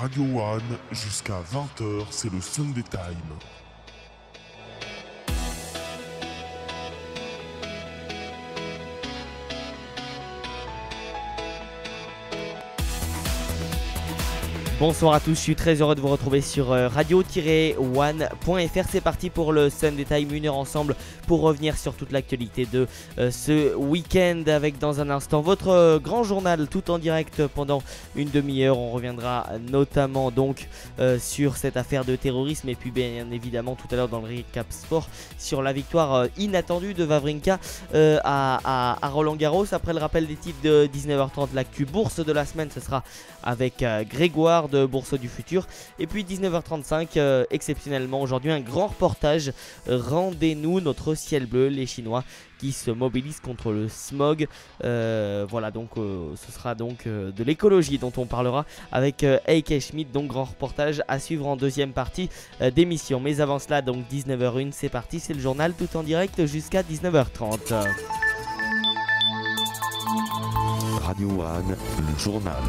Radio One, jusqu'à 20h, c'est le Sunday Time. Bonsoir à tous, je suis très heureux de vous retrouver sur radio-one.fr. C'est parti pour le Sunday Time, une heure ensemble pour revenir sur toute l'actualité de ce week-end avec dans un instant votre grand journal tout en direct pendant une demi-heure. On reviendra notamment donc sur cette affaire de terrorisme et puis bien évidemment tout à l'heure dans le récap sport sur la victoire inattendue de Wawrinka à Roland Garros. Après le rappel des titres de 19h30, l'actu bourse de la semaine, ce sera avec Grégoire de Bourse du Futur. Et puis 19h35, exceptionnellement aujourd'hui, un grand reportage. Rendez-nous notre ciel bleu, les Chinois qui se mobilisent contre le smog. Voilà, donc ce sera donc de l'écologie dont on parlera avec Heike Schmidt. Donc grand reportage à suivre en deuxième partie d'émission. Mais avant cela, donc 19h01, c'est parti, c'est le journal tout en direct jusqu'à 19h30. Radio One, le journal.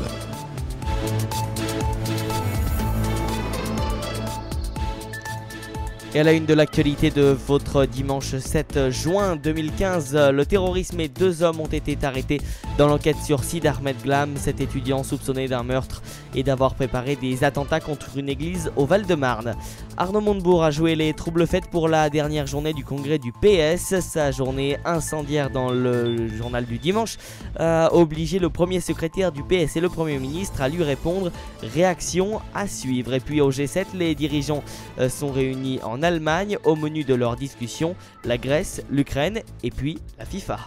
Et à la une de l'actualité de votre dimanche 7 juin 2015, le terrorisme et 2 hommes ont été arrêtés dans l'enquête sur Sid Ahmed Glam, cet étudiant soupçonné d'un meurtre et d'avoir préparé des attentats contre une église au Val-de-Marne. Arnaud Montebourg a joué les troubles faits pour la dernière journée du congrès du PS. Sa journée incendiaire dans le journal du dimanche a obligé le premier secrétaire du PS et le premier ministre à lui répondre. Réaction à suivre. Et puis au G7, les dirigeants sont réunis en Allemagne. Au menu de leur discussion, la Grèce, l'Ukraine et puis la FIFA.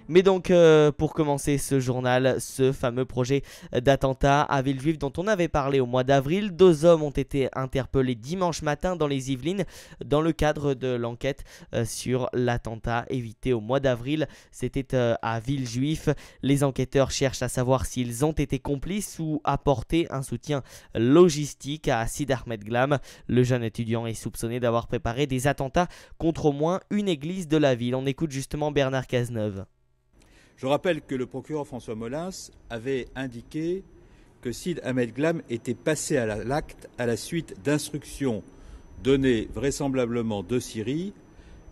Mais donc pour commencer ce journal, ce fameux projet d'attentat à Villejuif dont on avait parlé au mois d'avril, 2 hommes ont été interpellés dimanche matin dans les Yvelines dans le cadre de l'enquête sur l'attentat évité au mois d'avril. C'était à Villejuif. Les enquêteurs cherchent à savoir s'ils ont été complices ou apporté un soutien logistique à Sid Ahmed Glam. Le jeune étudiant est soupçonné d'avoir préparé des attentats contre au moins une église de la ville. On écoute justement Bernard Cazeneuve. Je rappelle que le procureur François Molins avait indiqué que Sid Ahmed Glam était passé à l'acte à la suite d'instructions données vraisemblablement de Syrie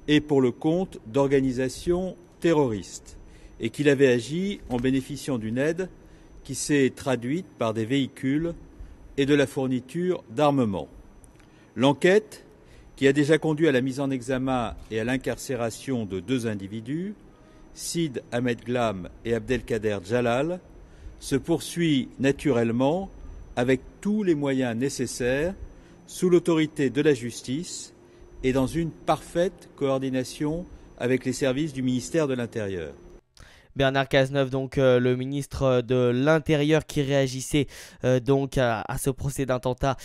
et pour le compte d'organisations terroristes et qu'il avait agi en bénéficiant d'une aide qui s'est traduite par des véhicules et de la fourniture d'armement. L'enquête, qui a déjà conduit à la mise en examen et à l'incarcération de 2 individus, Sid Ahmed Glam et Abdelkader Jalal, se poursuit naturellement avec tous les moyens nécessaires, sous l'autorité de la justice et dans une parfaite coordination avec les services du ministère de l'Intérieur. Bernard Cazeneuve, donc le ministre de l'Intérieur qui réagissait donc à ce procès d'attentat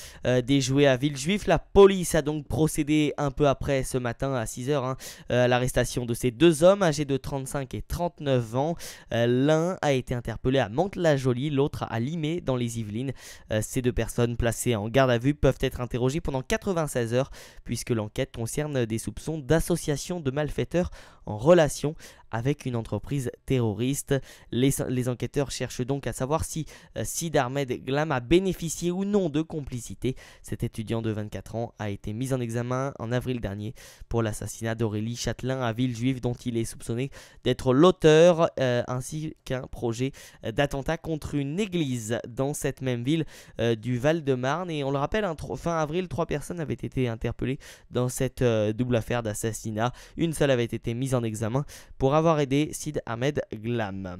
déjoué à Villejuif. La police a donc procédé un peu après ce matin à 6h à l'arrestation de ces 2 hommes âgés de 35 et 39 ans. L'un a été interpellé à Mantes-la-Jolie, l'autre à Limay dans les Yvelines. Ces 2 personnes placées en garde à vue peuvent être interrogées pendant 96 heures puisque l'enquête concerne des soupçons d'association de malfaiteurs en relation avec une entreprise terroriste. Les enquêteurs cherchent donc à savoir si Sid Ahmed Glam a bénéficié ou non de complicité. Cet étudiant de 24 ans a été mis en examen en avril dernier pour l'assassinat d'Aurélie Châtelain à Villejuif dont il est soupçonné d'être l'auteur ainsi qu'un projet d'attentat contre une église dans cette même ville du Val-de-Marne. Et on le rappelle, fin avril, 3 personnes avaient été interpellées dans cette double affaire d'assassinat. Une seule avait été mise en examen pour avoir aidé Sid Ahmed Glam.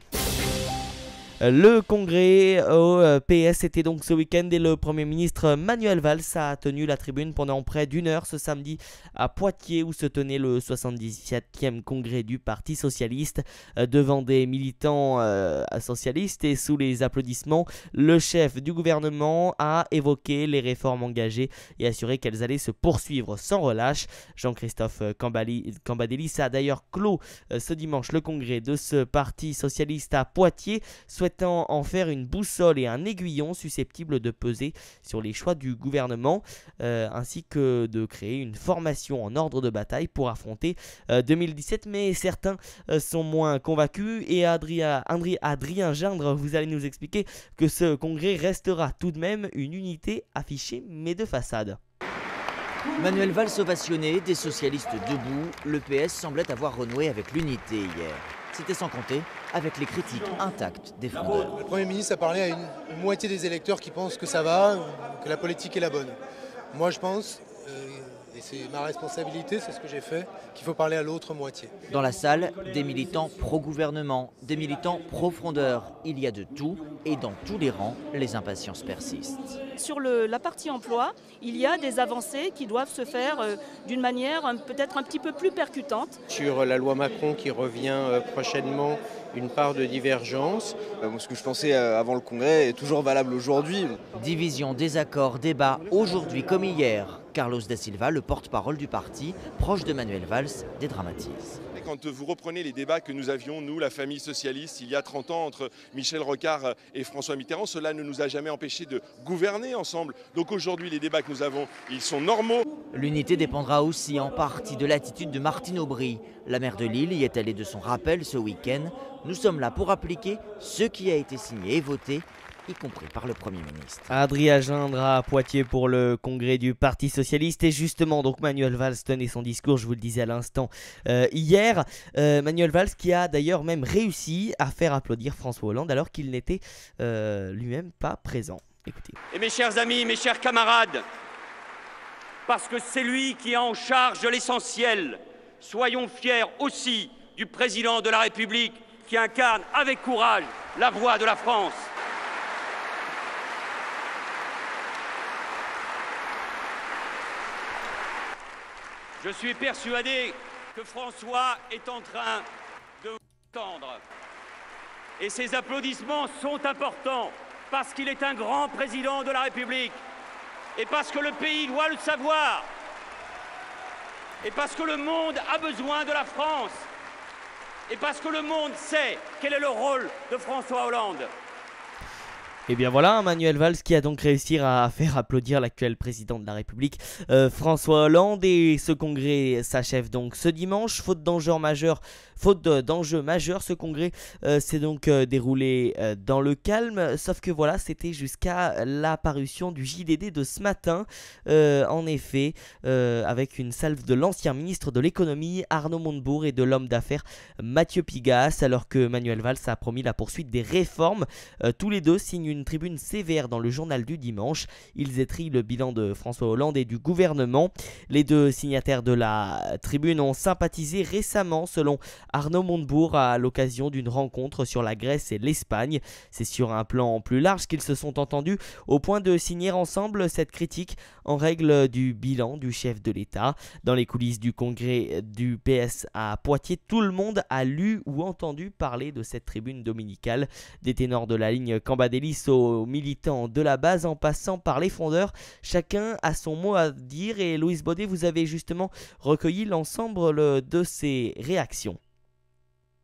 Le congrès au PS était donc ce week-end et le Premier ministre Manuel Valls a tenu la tribune pendant près d'1 heure ce samedi à Poitiers où se tenait le 77e congrès du Parti Socialiste. Devant des militants socialistes et sous les applaudissements, le chef du gouvernement a évoqué les réformes engagées et assuré qu'elles allaient se poursuivre sans relâche. Jean-Christophe Cambadélis a d'ailleurs clos ce dimanche le congrès de ce Parti Socialiste à Poitiers, souhaitant en faire une boussole et un aiguillon susceptibles de peser sur les choix du gouvernement, ainsi que de créer une formation en ordre de bataille pour affronter 2017. Mais certains sont moins convaincus, et Adrien Gindre, vous allez nous expliquer que ce congrès restera tout de même une unité affichée mais de façade. Manuel Valls ovationné, des socialistes debout, le PS semblait avoir renoué avec l'unité hier. C'était sans compter avec les critiques intactes des fondeurs. Le Premier ministre a parlé à une moitié des électeurs qui pensent que ça va, que la politique est la bonne. Moi je pense, et c'est ma responsabilité, c'est ce que j'ai fait, qu'il faut parler à l'autre moitié. Dans la salle, des militants pro-gouvernement, des militants pro-frondeurs. Il y a de tout, et dans tous les rangs, les impatiences persistent. Sur la partie emploi, il y a des avancées qui doivent se faire d'une manière peut-être un petit peu plus percutante. Sur la loi Macron qui revient prochainement, une part de divergence. Ce que je pensais avant le congrès est toujours valable aujourd'hui. Division, désaccord, débat, aujourd'hui comme hier. Carlos da Silva, le porte-parole du parti, proche de Manuel Valls, dédramatise. Quand vous reprenez les débats que nous avions, nous, la famille socialiste, il y a 30 ans, entre Michel Rocard et François Mitterrand, cela ne nous a jamais empêché de gouverner ensemble. Donc aujourd'hui, les débats que nous avons, ils sont normaux. L'unité dépendra aussi en partie de l'attitude de Martine Aubry. La maire de Lille y est allée de son rappel ce week-end. Nous sommes là pour appliquer ce qui a été signé et voté, y compris par le Premier ministre. Adrien Gindre à Poitiers pour le congrès du Parti Socialiste. Et justement, donc Manuel Valls tenait son discours, je vous le disais à l'instant, hier. Manuel Valls qui a d'ailleurs même réussi à faire applaudir François Hollande alors qu'il n'était lui-même pas présent. Écoutez. Et mes chers amis, mes chers camarades, parce que c'est lui qui est en charge de l'essentiel, soyons fiers aussi du président de la République qui incarne avec courage la voix de la France. Je suis persuadé que François est en train de vous entendre. Et ces applaudissements sont importants parce qu'il est un grand président de la République et parce que le pays doit le savoir et parce que le monde a besoin de la France et parce que le monde sait quel est le rôle de François Hollande. Et bien voilà, Manuel Valls qui a donc réussi à faire applaudir l'actuel président de la République, François Hollande. Et ce congrès s'achève donc ce dimanche. Faute d'enjeu majeur, ce congrès s'est donc déroulé dans le calme. Sauf que voilà, c'était jusqu'à l'apparition du JDD de ce matin. En effet, avec une salve de l'ancien ministre de l'économie Arnaud Montebourg et de l'homme d'affaires Mathieu Pigasse, alors que Manuel Valls a promis la poursuite des réformes. Tous les deux signent une tribune sévère dans le journal du dimanche. Ils étrillent le bilan de François Hollande et du gouvernement. Les deux signataires de la tribune ont sympathisé récemment, selon Arnaud Montebourg, à l'occasion d'une rencontre sur la Grèce et l'Espagne. C'est sur un plan plus large qu'ils se sont entendus, au point de signer ensemble cette critique en règle du bilan du chef de l'État. Dans les coulisses du congrès du PS à Poitiers, tout le monde a lu ou entendu parler de cette tribune dominicale. Des ténors de la ligne Cambadélis aux militants de la base en passant par les fondeurs, chacun a son mot à dire. Et Louise Baudet, vous avez justement recueilli l'ensemble de ces réactions.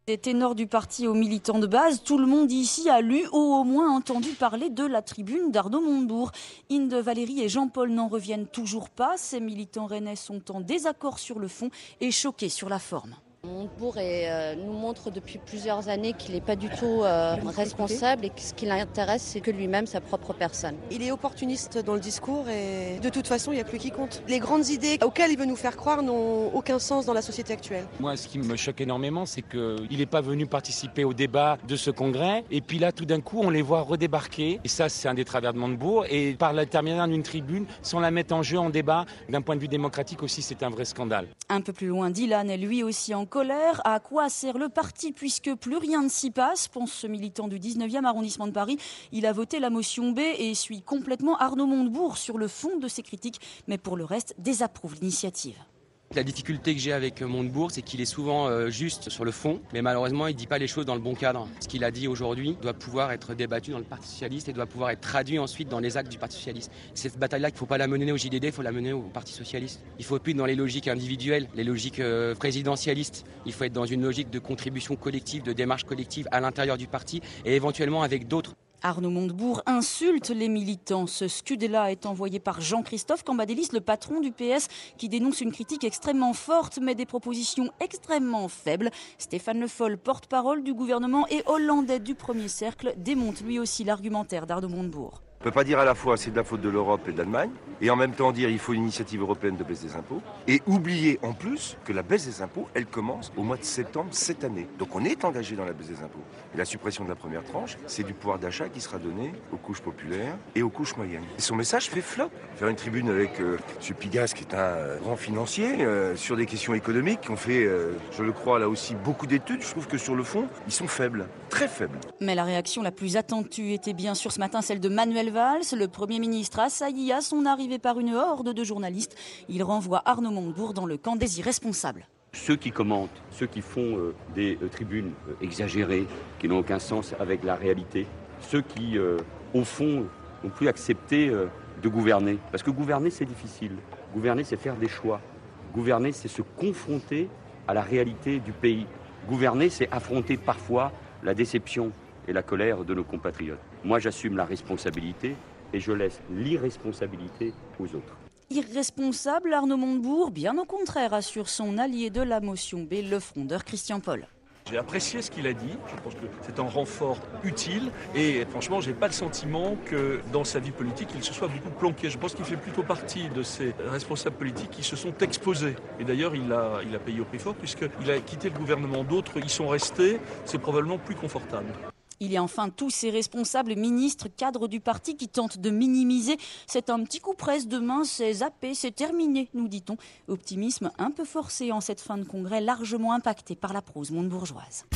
Des ténors du parti aux militants de base, tout le monde ici a lu ou au moins entendu parler de la tribune d'Arnaud Montebourg. Inde, Valérie et Jean-Paul n'en reviennent toujours pas. Ces militants rennais sont en désaccord sur le fond et choqués sur la forme. Montebourg nous montre depuis plusieurs années qu'il n'est pas du tout responsable et que ce qui l'intéresse, c'est que lui-même, sa propre personne. Il est opportuniste dans le discours et de toute façon, il n'y a plus qui compte. Les grandes idées auxquelles il veut nous faire croire n'ont aucun sens dans la société actuelle. Moi, ce qui me choque énormément, c'est qu'il n'est pas venu participer au débat de ce congrès. Et puis là, tout d'un coup, on les voit redébarquer. Et ça, c'est un des travers de Montebourg. Et par l'intermédiaire d'une tribune, sans la mettre en jeu en débat, d'un point de vue démocratique aussi, c'est un vrai scandale. Un peu plus loin, Dylan est lui aussi en colère. À quoi sert le parti puisque plus rien ne s'y passe, pense ce militant du 19e arrondissement de Paris. Il a voté la motion B et suit complètement Arnaud Montebourg sur le fond de ses critiques, mais pour le reste désapprouve l'initiative. La difficulté que j'ai avec Montebourg, c'est qu'il est souvent juste sur le fond, mais malheureusement il ne dit pas les choses dans le bon cadre. Ce qu'il a dit aujourd'hui doit pouvoir être débattu dans le Parti Socialiste et doit pouvoir être traduit ensuite dans les actes du Parti Socialiste. Cette bataille-là, il ne faut pas la mener au JDD, il faut la mener au Parti Socialiste. Il ne faut plus être dans les logiques individuelles, les logiques présidentialistes. Il faut être dans une logique de contribution collective, de démarche collective à l'intérieur du parti et éventuellement avec d'autres. Arnaud Montebourg insulte les militants. Ce scud-là est envoyé par Jean-Christophe Cambadélis, le patron du PS, qui dénonce une critique extrêmement forte, mais des propositions extrêmement faibles. Stéphane Le Foll, porte-parole du gouvernement et hollandais du premier cercle, démonte lui aussi l'argumentaire d'Arnaud Montebourg. On ne peut pas dire à la fois c'est de la faute de l'Europe et de l'Allemagne, et en même temps dire il faut une initiative européenne de baisse des impôts, et oublier en plus que la baisse des impôts, elle commence au mois de septembre cette année. Donc on est engagé dans la baisse des impôts. Et la suppression de la première tranche, c'est du pouvoir d'achat qui sera donné aux couches populaires et aux couches moyennes. Et son message fait flop. Faire une tribune avec M. Pigas, qui est un grand financier, sur des questions économiques, qui ont fait, je le crois, là aussi beaucoup d'études, je trouve que sur le fond, ils sont faibles, très faibles. Mais la réaction la plus attendue était bien sûr ce matin celle de Manuel Valls. Le Premier ministre a sailli à son arrivée par une horde de journalistes. Il renvoie Arnaud Montebourg dans le camp des irresponsables. Ceux qui commentent, ceux qui font des tribunes exagérées, qui n'ont aucun sens avec la réalité, ceux qui, au fond, n'ont plus accepté de gouverner. Parce que gouverner, c'est difficile. Gouverner, c'est faire des choix. Gouverner, c'est se confronter à la réalité du pays. Gouverner, c'est affronter parfois la déception et la colère de nos compatriotes. Moi, j'assume la responsabilité et je laisse l'irresponsabilité aux autres. Irresponsable, Arnaud Montebourg, bien au contraire, assure son allié de la motion B, le frondeur Christian Paul. J'ai apprécié ce qu'il a dit, je pense que c'est un renfort utile et franchement j'ai pas le sentiment que dans sa vie politique il se soit beaucoup planqué. Je pense qu'il fait plutôt partie de ces responsables politiques qui se sont exposés. Et d'ailleurs il a payé au prix fort puisqu'il a quitté le gouvernement, d'autres y sont restés, c'est probablement plus confortable. Il y a enfin tous ces responsables, ministres, cadres du parti qui tentent de minimiser. C'est un petit coup presse, demain c'est zappé, c'est terminé, nous dit-on. Optimisme un peu forcé en cette fin de congrès, largement impacté par la prose montebourgeoise.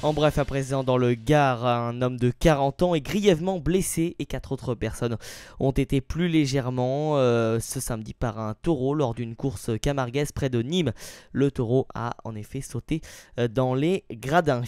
En bref, à présent dans le Gard, un homme de 40 ans est grièvement blessé et 4 autres personnes ont été plus légèrement ce samedi par un taureau lors d'une course camarguaise près de Nîmes. Le taureau a en effet sauté dans les gradins.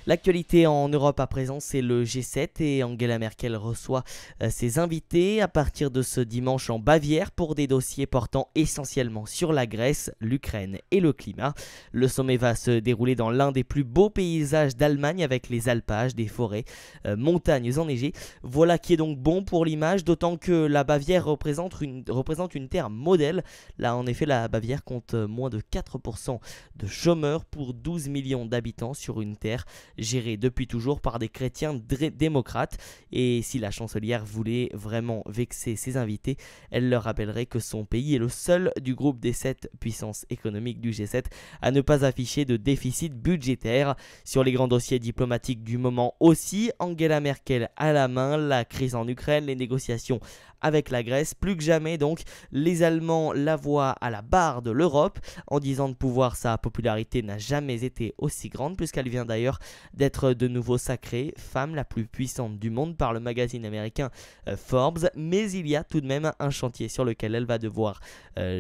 L'actualité en Europe à présent, c'est le G7 et Angela Merkel reçoit ses invités à partir de ce dimanche en Bavière pour des dossiers portant essentiellement sur la Grèce, l'Ukraine et le climat. Le sommet va se dérouler dans l'un des plus beaux paysages d'Allemagne avec les alpages, des forêts, montagnes enneigées. Voilà qui est donc bon pour l'image, d'autant que la Bavière représente une terre modèle. Là, en effet, la Bavière compte moins de 4% de chômeurs pour 12 millions d'habitants sur une terre géré depuis toujours par des chrétiens démocrates. Et si la chancelière voulait vraiment vexer ses invités, elle leur rappellerait que son pays est le seul du groupe des 7 puissances économiques du G7 à ne pas afficher de déficit budgétaire. Sur les grands dossiers diplomatiques du moment aussi, Angela Merkel à la main, la crise en Ukraine, les négociations avec la Grèce, plus que jamais donc, les Allemands la voient à la barre de l'Europe. En 10 ans de pouvoir, sa popularité n'a jamais été aussi grande, puisqu'elle vient d'ailleurs d'être de nouveau sacrée femme la plus puissante du monde par le magazine américain Forbes. Mais il y a tout de même un chantier sur lequel elle va devoir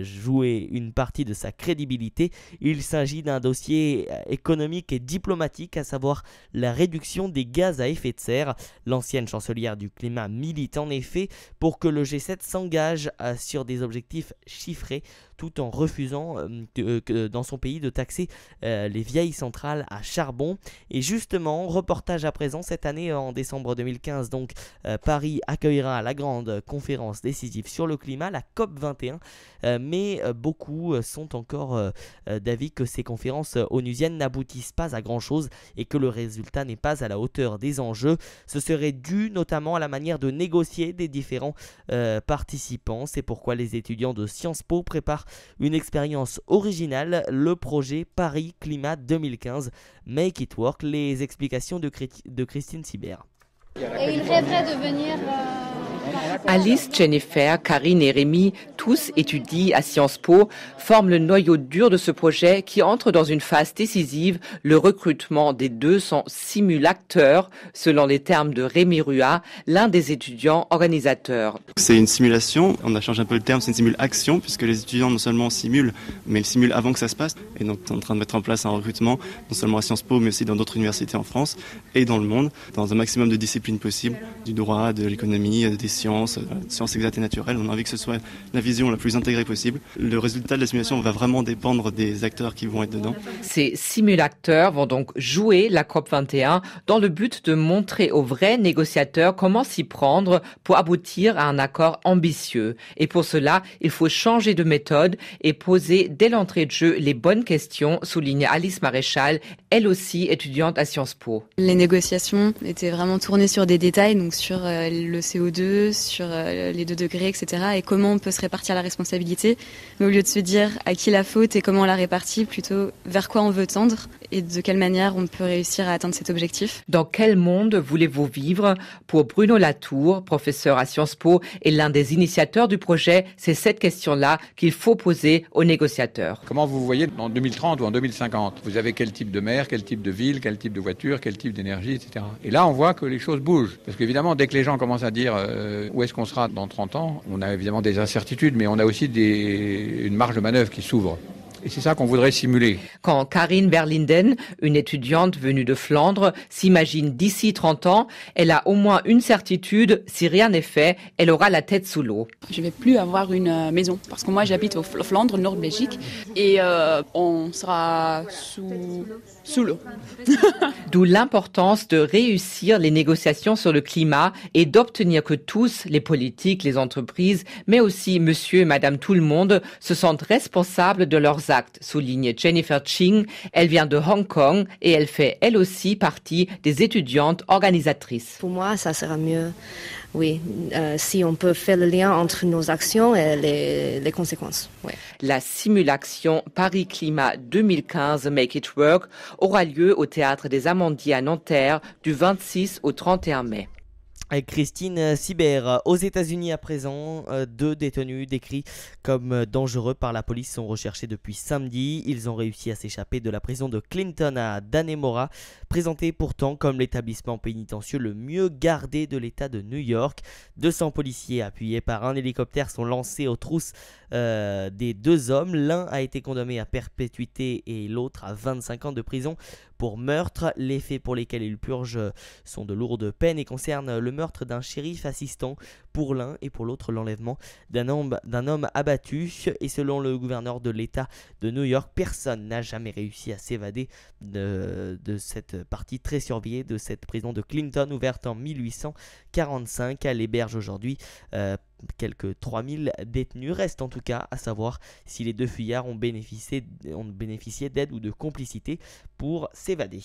jouer une partie de sa crédibilité. Il s'agit d'un dossier économique et diplomatique, à savoir la réduction des gaz à effet de serre. L'ancienne chancelière du climat milite en effet pour que le G7 s'engage sur des objectifs chiffrés tout en refusant dans son pays de taxer les vieilles centrales à charbon. Et justement, reportage à présent, cette année en décembre 2015, donc Paris accueillera la grande conférence décisive sur le climat, la COP21, mais beaucoup sont encore d'avis que ces conférences onusiennes n'aboutissent pas à grand chose et que le résultat n'est pas à la hauteur des enjeux. Ce serait dû notamment à la manière de négocier des différents participants. C'est pourquoi les étudiants de Sciences Po préparent une expérience originale, le projet Paris Climat 2015 Make It Work. Les explications de Christine Sibert. Et il rêverait de venir Alice, Jennifer, Karine et Rémi, tous étudient à Sciences Po, forment le noyau dur de ce projet qui entre dans une phase décisive, le recrutement des 200 simulateurs, selon les termes de Rémi Rua, l'un des étudiants organisateurs. C'est une simulation, on a changé un peu le terme, c'est une simulation, puisque les étudiants non seulement simulent, mais ils simulent avant que ça se passe. Et donc on est en train de mettre en place un recrutement, non seulement à Sciences Po, mais aussi dans d'autres universités en France et dans le monde, dans un maximum de disciplines possibles, du droit, de l'économie, des sciences exactes et naturelles. On a envie que ce soit la vision la plus intégrée possible. Le résultat de la simulation va vraiment dépendre des acteurs qui vont être dedans. Ces simulateurs vont donc jouer la COP21 dans le but de montrer aux vrais négociateurs comment s'y prendre pour aboutir à un accord ambitieux. Et pour cela, il faut changer de méthode et poser dès l'entrée de jeu les bonnes questions, souligne Alice Maréchal, elle aussi étudiante à Sciences Po. Les négociations étaient vraiment tournées sur des détails, donc sur le CO2, sur les 2 degrés, etc. et comment on peut se répartir la responsabilité. Mais au lieu de se dire à qui la faute et comment on la répartit, plutôt vers quoi on veut tendre et de quelle manière on peut réussir à atteindre cet objectif. Dans quel monde voulez-vous vivre? Pour Bruno Latour, professeur à Sciences Po et l'un des initiateurs du projet, c'est cette question-là qu'il faut poser aux négociateurs. Comment vous voyez en 2030 ou en 2050? Vous avez quel type de mer, quel type de ville, quel type de voiture, quel type d'énergie, etc. Et là, on voit que les choses bougent. Parce qu'évidemment, dès que les gens commencent à dire où est-ce qu'on sera dans 30 ans, on a évidemment des incertitudes, mais on a aussi une marge de manœuvre qui s'ouvre. Et c'est ça qu'on voudrait simuler. Quand Karine Verlinden, une étudiante venue de Flandre, s'imagine d'ici 30 ans, elle a au moins une certitude, si rien n'est fait, elle aura la tête sous l'eau. Je ne vais plus avoir une maison, parce que moi j'habite au Flandre, Nord-Belgique, et on sera sous l'eau. D'où l'importance de réussir les négociations sur le climat et d'obtenir que tous, les politiques, les entreprises, mais aussi monsieur et madame tout le monde, se sentent responsables de leurs actes, souligne Jennifer Ching. Elle vient de Hong Kong et elle fait elle aussi partie des étudiantes organisatrices. Pour moi, ça sera mieux, oui, si on peut faire le lien entre nos actions et les conséquences. Oui. La simulation Paris Climat 2015 Make It Work aura lieu au Théâtre des Amandiers à Nanterre du 26 au 31 mai. Christine Sibert, aux États-Unis à présent, 2 détenus décrits comme dangereux par la police sont recherchés depuis samedi. Ils ont réussi à s'échapper de la prison de Clinton à Dannemora, présenté pourtant comme l'établissement pénitentiaire le mieux gardé de l'État de New York. 200 policiers appuyés par un hélicoptère sont lancés aux trousses des 2 hommes. L'un a été condamné à perpétuité et l'autre à 25 ans de prison pour meurtre. Les faits pour lesquels il purge sont de lourdes peines et concernent le meurtre d'un shérif assistant pour l'un et pour l'autre l'enlèvement d'un homme abattu. Et selon le gouverneur de l'État de New York, personne n'a jamais réussi à s'évader de cette partie très surveillée de cette prison de Clinton ouverte en 1845. Elle héberge aujourd'hui quelques 3000 détenus. Reste en tout cas à savoir si les 2 fuyards ont bénéficié d'aide ou de complicité pour s'évader.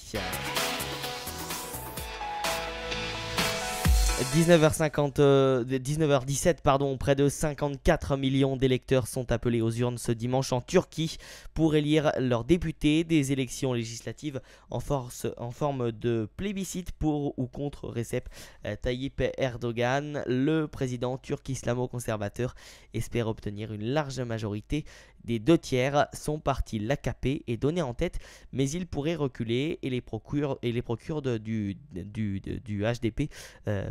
19h17, près de 54 millions d'électeurs sont appelés aux urnes ce dimanche en Turquie pour élire leurs députés. Des élections législatives en forme de plébiscite pour ou contre Recep Tayyip Erdogan. Le président turc islamo-conservateur espère obtenir une large majorité des 2/3. Son parti, l'AKP, est donné en tête, mais il pourrait reculer et les procures du HDP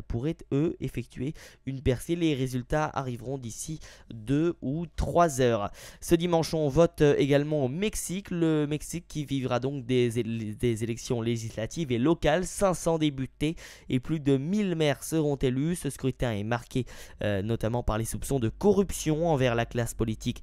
pourraient, eux, effectuer une percée. Les résultats arriveront d'ici 2 ou 3 heures. Ce dimanche, on vote également au Mexique. Le Mexique qui vivra donc des élections législatives et locales. 500 députés et plus de 1000 maires seront élus. Ce scrutin est marqué notamment par les soupçons de corruption envers la classe politique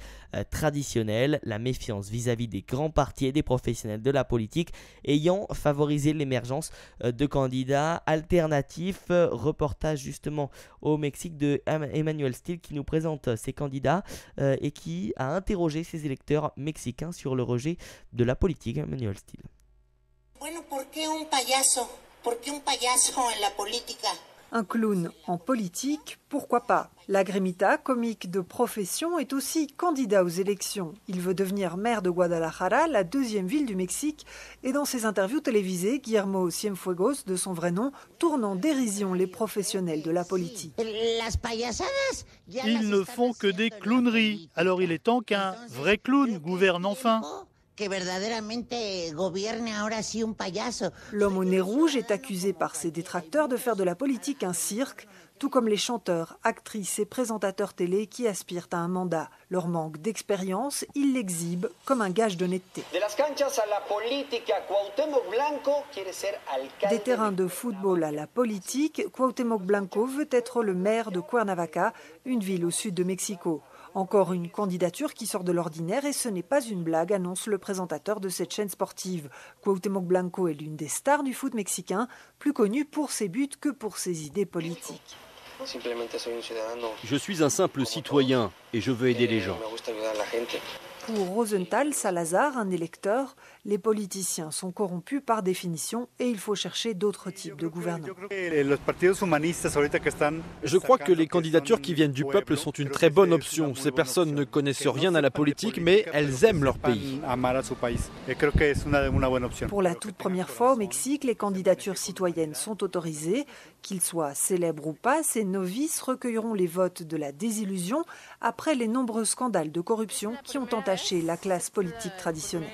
traditionnelle, la méfiance vis-à-vis des grands partis et des professionnels de la politique ayant favorisé l'émergence de candidats alternatifs. Reportage justement au Mexique de Emmanuel Steele qui nous présente ces candidats et qui a interrogé ses électeurs mexicains sur le rejet de la politique. Emmanuel Steele. Bueno, ¿por qué un payaso? ¿Por qué un payaso en la política? Un clown en politique, pourquoi pas? Lagrimita, comique de profession, est aussi candidat aux élections. Il veut devenir maire de Guadalajara, la deuxième ville du Mexique. Et dans ses interviews télévisées, Guillermo Cienfuegos, de son vrai nom, tourne en dérision les professionnels de la politique. Ils ne font que des clowneries. Alors il est temps qu'un vrai clown gouverne enfin. L'homme au nez rouge est accusé par ses détracteurs de faire de la politique un cirque, tout comme les chanteurs, actrices et présentateurs télé qui aspirent à un mandat. Leur manque d'expérience, ils l'exhibent comme un gage d'honnêteté. Des terrains de football à la politique, Cuauhtémoc Blanco veut être le maire de Cuernavaca, une ville au sud de Mexico. Encore une candidature qui sort de l'ordinaire et ce n'est pas une blague, annonce le présentateur de cette chaîne sportive. Cuauhtémoc Blanco est l'une des stars du foot mexicain, plus connue pour ses buts que pour ses idées politiques. Je suis un simple citoyen et je veux aider les gens. Pour Rosenthal Salazar, un électeur, les politiciens sont corrompus par définition et il faut chercher d'autres types de gouvernants. Je crois que les candidatures qui viennent du peuple sont une très bonne option. Ces personnes ne connaissent rien à la politique, mais elles aiment leur pays. Pour la toute première fois au Mexique, les candidatures citoyennes sont autorisées. Qu'ils soient célèbres ou pas, ces novices recueilleront les votes de la désillusion après les nombreux scandales de corruption qui ont entaché la classe politique traditionnelle.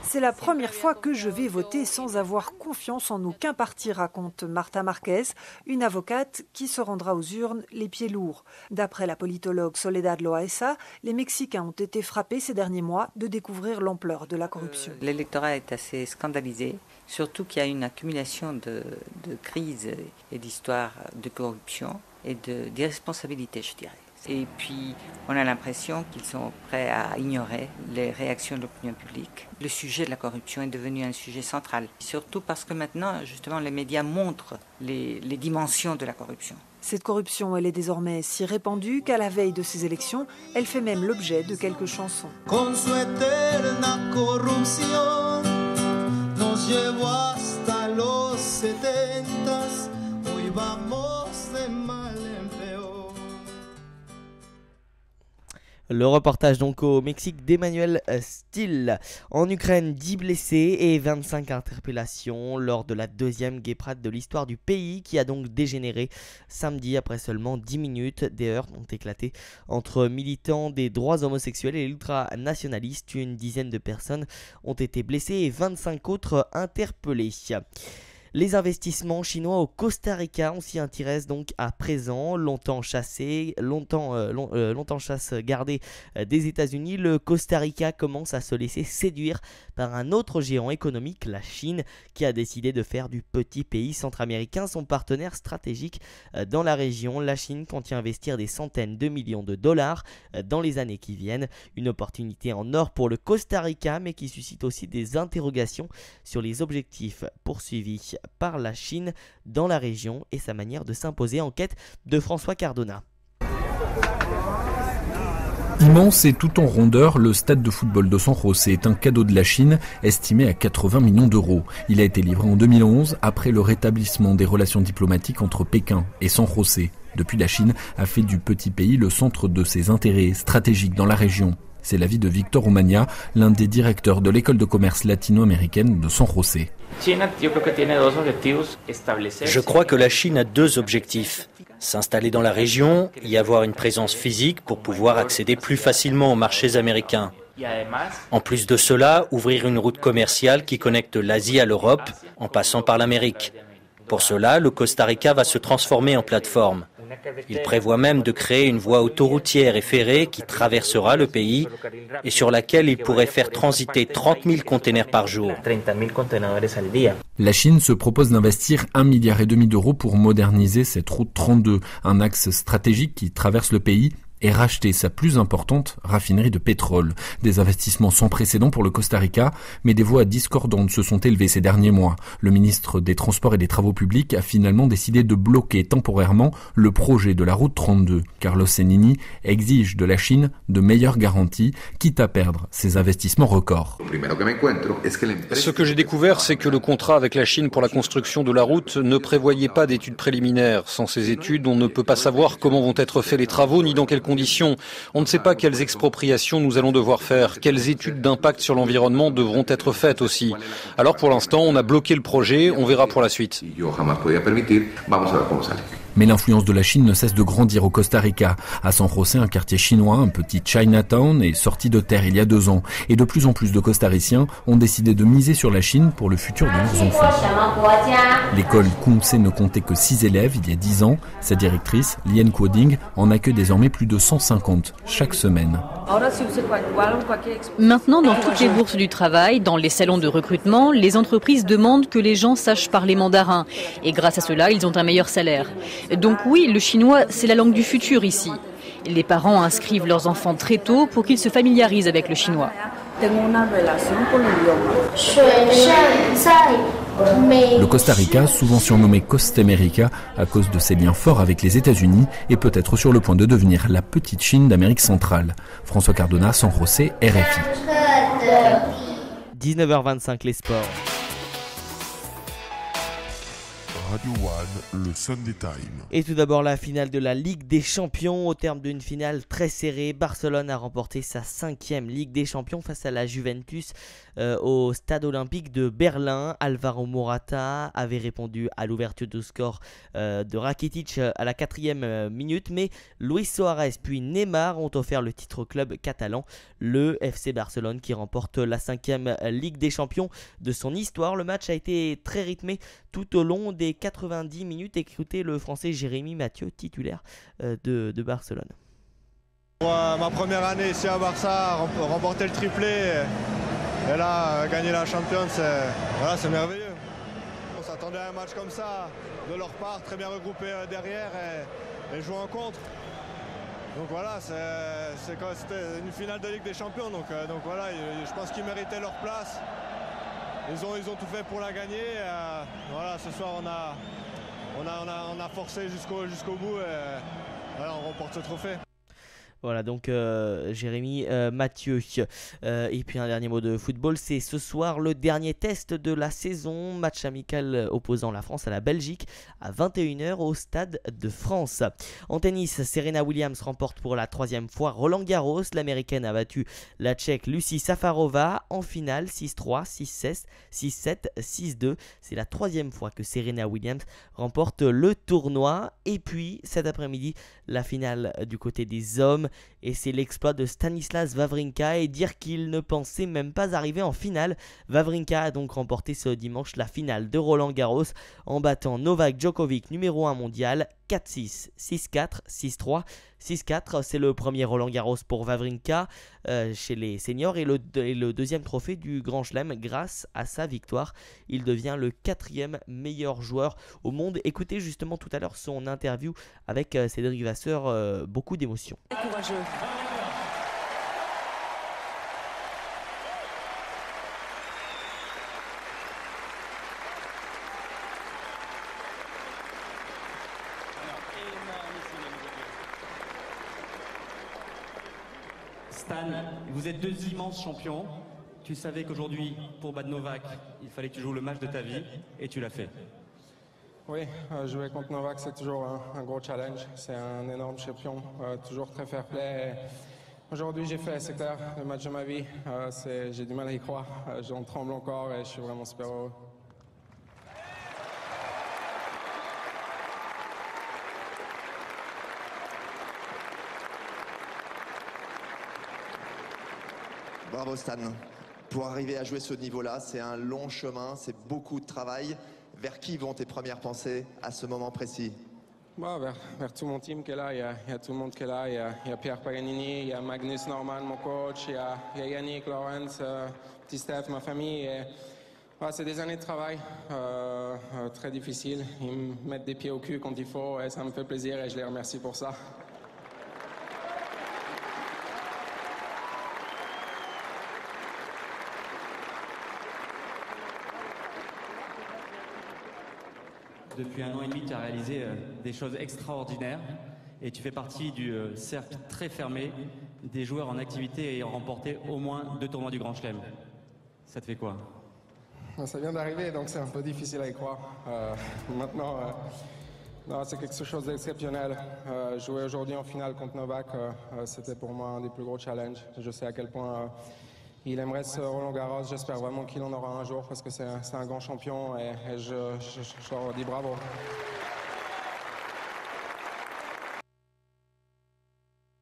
C'est la première fois que je vais voter sans avoir confiance en aucun parti, raconte Marta Marquez, une avocate qui se rendra aux urnes les pieds lourds. D'après la politologue Soledad Loaesa, les Mexicains ont été frappés ces derniers mois de découvrir l'ampleur de la corruption. L'électorat est assez scandalisé, surtout qu'il y a une accumulation de crises et d'histoires de corruption et d'irresponsabilité, je dirais. Et puis, on a l'impression qu'ils sont prêts à ignorer les réactions de l'opinion publique. Le sujet de la corruption est devenu un sujet central, surtout parce que maintenant, justement, les médias montrent les dimensions de la corruption. Cette corruption, elle est désormais si répandue qu'à la veille de ces élections, elle fait même l'objet de quelques chansons. Con su eterna corrupción, nos llevó hasta los 70s, hoy vamos de mal en peor. Le reportage donc au Mexique d'Emmanuel Steele. En Ukraine, 10 blessés et 25 interpellations lors de la deuxième guéparade de l'histoire du pays qui a donc dégénéré samedi après seulement 10 minutes. Des heurts ont éclaté entre militants des droits homosexuels et ultranationalistes. Une dizaine de personnes ont été blessées et 25 autres interpellées. Les investissements chinois au Costa Rica, on s'y intéresse donc à présent. Longtemps chasse gardée des États-Unis, le Costa Rica commence à se laisser séduire par un autre géant économique, la Chine, qui a décidé de faire du petit pays centra-américain son partenaire stratégique dans la région. La Chine compte y investir des centaines de millions de dollars dans les années qui viennent. Une opportunité en or pour le Costa Rica, mais qui suscite aussi des interrogations sur les objectifs poursuivis par la Chine dans la région et sa manière de s'imposer. Enquête de François Cardona. Immense et tout en rondeur, le stade de football de San José est un cadeau de la Chine estimé à 80 millions d'euros. Il a été livré en 2011 après le rétablissement des relations diplomatiques entre Pékin et San José. Depuis, la Chine a fait du petit pays le centre de ses intérêts stratégiques dans la région. C'est l'avis de Victor Umania, l'un des directeurs de l'école de commerce latino-américaine de San José. Je crois que la Chine a deux objectifs. S'installer dans la région, y avoir une présence physique pour pouvoir accéder plus facilement aux marchés américains. En plus de cela, ouvrir une route commerciale qui connecte l'Asie à l'Europe en passant par l'Amérique. Pour cela, le Costa Rica va se transformer en plateforme. Il prévoit même de créer une voie autoroutière et ferrée qui traversera le pays et sur laquelle il pourrait faire transiter 30 000 containers par jour. La Chine se propose d'investir 1,5 milliard d'euros pour moderniser cette route 32, un axe stratégique qui traverse le pays et racheter sa plus importante raffinerie de pétrole. Des investissements sans précédent pour le Costa Rica, mais des voix discordantes se sont élevées ces derniers mois. Le ministre des Transports et des Travaux publics a finalement décidé de bloquer temporairement le projet de la route 32. Carlos Cenini exige de la Chine de meilleures garanties, quitte à perdre ses investissements records. Ce que j'ai découvert, c'est que le contrat avec la Chine pour la construction de la route ne prévoyait pas d'études préliminaires. Sans ces études, on ne peut pas savoir comment vont être faits les travaux ni dans quelles conditions. On ne sait pas quelles expropriations nous allons devoir faire, quelles études d'impact sur l'environnement devront être faites aussi. Alors pour l'instant, on a bloqué le projet, on verra pour la suite. Mais l'influence de la Chine ne cesse de grandir au Costa Rica. À San José, un quartier chinois, un petit Chinatown, est sorti de terre il y a 2 ans. Et de plus en plus de costariciens ont décidé de miser sur la Chine pour le futur de leurs enfants. L'école Kumse ne comptait que 6 élèves il y a 10 ans. Sa directrice, Lien Kuoding, en accueille désormais plus de 150 chaque semaine. Maintenant, dans toutes les bourses du travail, dans les salons de recrutement, les entreprises demandent que les gens sachent parler mandarin. Et grâce à cela, ils ont un meilleur salaire. Donc oui, le chinois, c'est la langue du futur ici. Les parents inscrivent leurs enfants très tôt pour qu'ils se familiarisent avec le chinois. Le Costa Rica, souvent surnommé Costamérica à cause de ses liens forts avec les États-Unis, est peut-être sur le point de devenir la petite Chine d'Amérique centrale. François Cardona, San José, RFI. 19h25, les sports. Radio One, le Sunday Time. Et tout d'abord la finale de la Ligue des Champions. Au terme d'une finale très serrée, Barcelone a remporté sa 5e Ligue des Champions face à la Juventus au stade olympique de Berlin. Alvaro Morata avait répondu à l'ouverture du score de Rakitic à la 4e minute, mais Luis Suarez puis Neymar ont offert le titre au club catalan, le FC Barcelone, qui remporte la 5e Ligue des Champions de son histoire. Le match a été très rythmé tout au long des 90 minutes. Écoutez le français Jérémy Mathieu, titulaire de Barcelone. Pour ma première année ici à Barça, remporter le triplé et là gagner la Champions, c'est merveilleux. On s'attendait à un match comme ça de leur part, très bien regroupé derrière et jouer en contre. Donc voilà, c'était une finale de Ligue des Champions, donc voilà, je pense qu'ils méritaient leur place. Ils ont tout fait pour la gagner. Voilà, ce soir on a forcé jusqu'au bout et voilà, on remporte ce trophée. Voilà donc Jérémy Mathieu. Et puis un dernier mot de football, c'est ce soir le dernier test de la saison. Match amical opposant la France à la Belgique à 21h au Stade de France. En tennis, Serena Williams remporte pour la 3e fois Roland Garros. L'américaine a battu la Tchèque Lucie Safarova en finale 6-3, 6-7, 6-7, 6-2. C'est la 3e fois que Serena Williams remporte le tournoi. Et puis cet après-midi, la finale du côté des hommes. Et c'est l'exploit de Stanislas Wawrinka, et dire qu'il ne pensait même pas arriver en finale. Wawrinka a donc remporté ce dimanche la finale de Roland Garros en battant Novak Djokovic, numéro 1 mondial, 4-6, 6-4, 6-3, 6-4. C'est le premier Roland Garros pour Wawrinka chez les seniors et le 2e trophée du Grand Chelem grâce à sa victoire. Il devient le 4e meilleur joueur au monde. Écoutez justement tout à l'heure son interview avec Cédric Vasseur, beaucoup d'émotions. Courageux. Stan, vous êtes 2 immenses champions. Tu savais qu'aujourd'hui, pour battre Novak, il fallait que tu joues le match de ta vie, et tu l'as fait. Oui, jouer contre Novak, c'est toujours un gros challenge. C'est un énorme champion, toujours très fair play. Aujourd'hui, j'ai fait, c'est clair, le match de ma vie. J'ai du mal à y croire. J'en tremble encore et je suis vraiment super heureux. Bravo Stan. Pour arriver à jouer ce niveau-là, c'est un long chemin, c'est beaucoup de travail. Vers qui vont tes premières pensées à ce moment précis? Vers tout mon team qui est là, il y a tout le monde qui est là, il y a Pierre Paganini, il y a Magnus Norman, mon coach, il y a Yannick, Laurence, petit Steph, ma famille. C'est des années de travail très difficiles. Ils me mettent des pieds au cul quand il faut et ça me fait plaisir et je les remercie pour ça. depuis 1 an et demi, tu as réalisé des choses extraordinaires et tu fais partie du cercle très fermé des joueurs en activité ayant remporté au moins 2 tournois du Grand Chelem. Ça te fait quoi? Ça vient d'arriver, donc c'est un peu difficile à y croire. Maintenant, non, c'est quelque chose d'exceptionnel. Jouer aujourd'hui en finale contre Novak, c'était pour moi un des plus gros challenges. Je sais à quel point il aimerait ce Roland Garros. J'espère vraiment qu'il en aura un jour parce que c'est un grand champion et je leur dis bravo.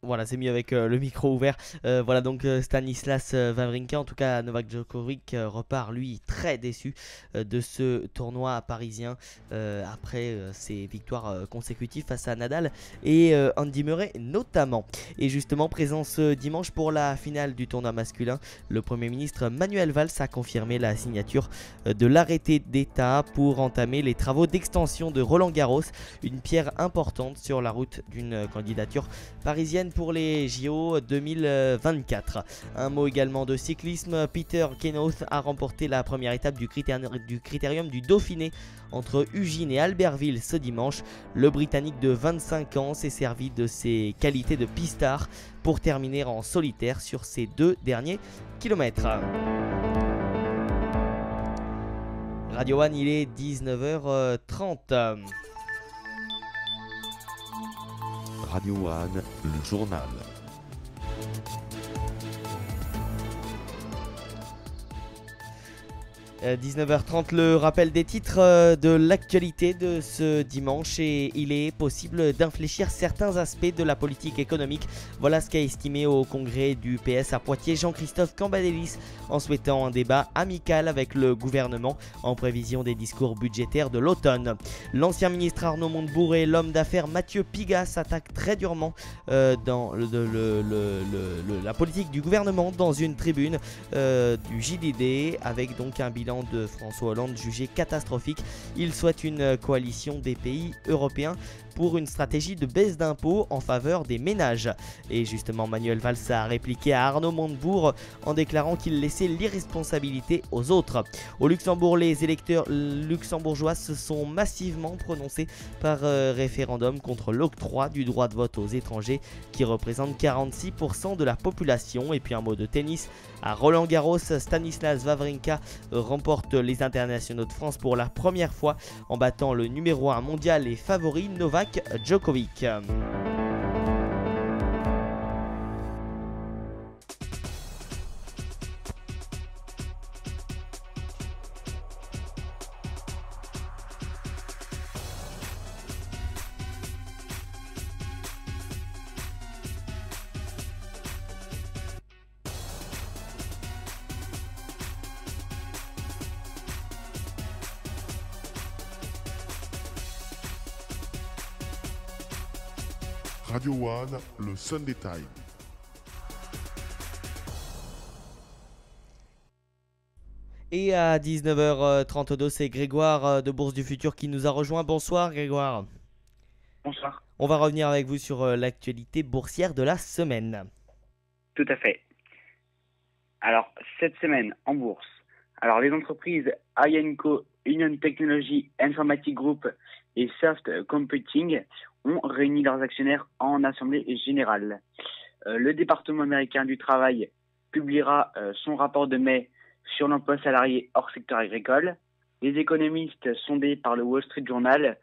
Voilà, c'est mieux avec le micro ouvert. Voilà donc Stanislas Wawrinka, en tout cas Novak Djokovic repart lui très déçu de ce tournoi parisien après ses victoires consécutives face à Nadal et Andy Murray notamment. Et justement présent ce dimanche pour la finale du tournoi masculin, le Premier ministre Manuel Valls a confirmé la signature de l'arrêté d'État pour entamer les travaux d'extension de Roland Garros, une pierre importante sur la route d'une candidature parisienne pour les JO 2024. Un mot également de cyclisme. Peter Kenoth a remporté la première étape du critérium du Dauphiné entre Ugine et Albertville ce dimanche. Le Britannique de 25 ans s'est servi de ses qualités de pistard pour terminer en solitaire sur ses 2 derniers kilomètres. Radio One, il est 19h30. Radio One, le journal. 19h30, le rappel des titres de l'actualité de ce dimanche, et il est possible d'infléchir certains aspects de la politique économique. Voilà ce qu'a estimé au congrès du PS à Poitiers Jean-Christophe Cambadélis en souhaitant un débat amical avec le gouvernement en prévision des discours budgétaires de l'automne. L'ancien ministre Arnaud Montebourg et l'homme d'affaires Mathieu Pigat s'attaquent très durement dans la politique du gouvernement dans une tribune du JDD avec donc un bilan de François Hollande jugé catastrophique. Il souhaite une coalition des pays européens pour une stratégie de baisse d'impôts en faveur des ménages. Et justement, Manuel Valls a répliqué à Arnaud Montebourg en déclarant qu'il laissait l'irresponsabilité aux autres. Au Luxembourg, les électeurs luxembourgeois se sont massivement prononcés par référendum contre l'octroi du droit de vote aux étrangers qui représente 46% de la population. Et puis un mot de tennis. À Roland-Garros, Stanislas Wawrinka remporte les internationaux de France pour la première fois en battant le numéro 1 mondial et favori Novak Djokovic. Radio One, le Sunday Time. Et à 19h32, c'est Grégoire de Bourse du Futur qui nous a rejoint. Bonsoir Grégoire. Bonsoir. On va revenir avec vous sur l'actualité boursière de la semaine. Tout à fait. Alors, cette semaine en bourse, alors les entreprises Ianco, Union Technology, Informatic Group et Soft Computing ont réuni leurs actionnaires en assemblée générale. Le département américain du travail publiera son rapport de mai sur l'emploi salarié hors secteur agricole. Les économistes sondés par le Wall Street Journal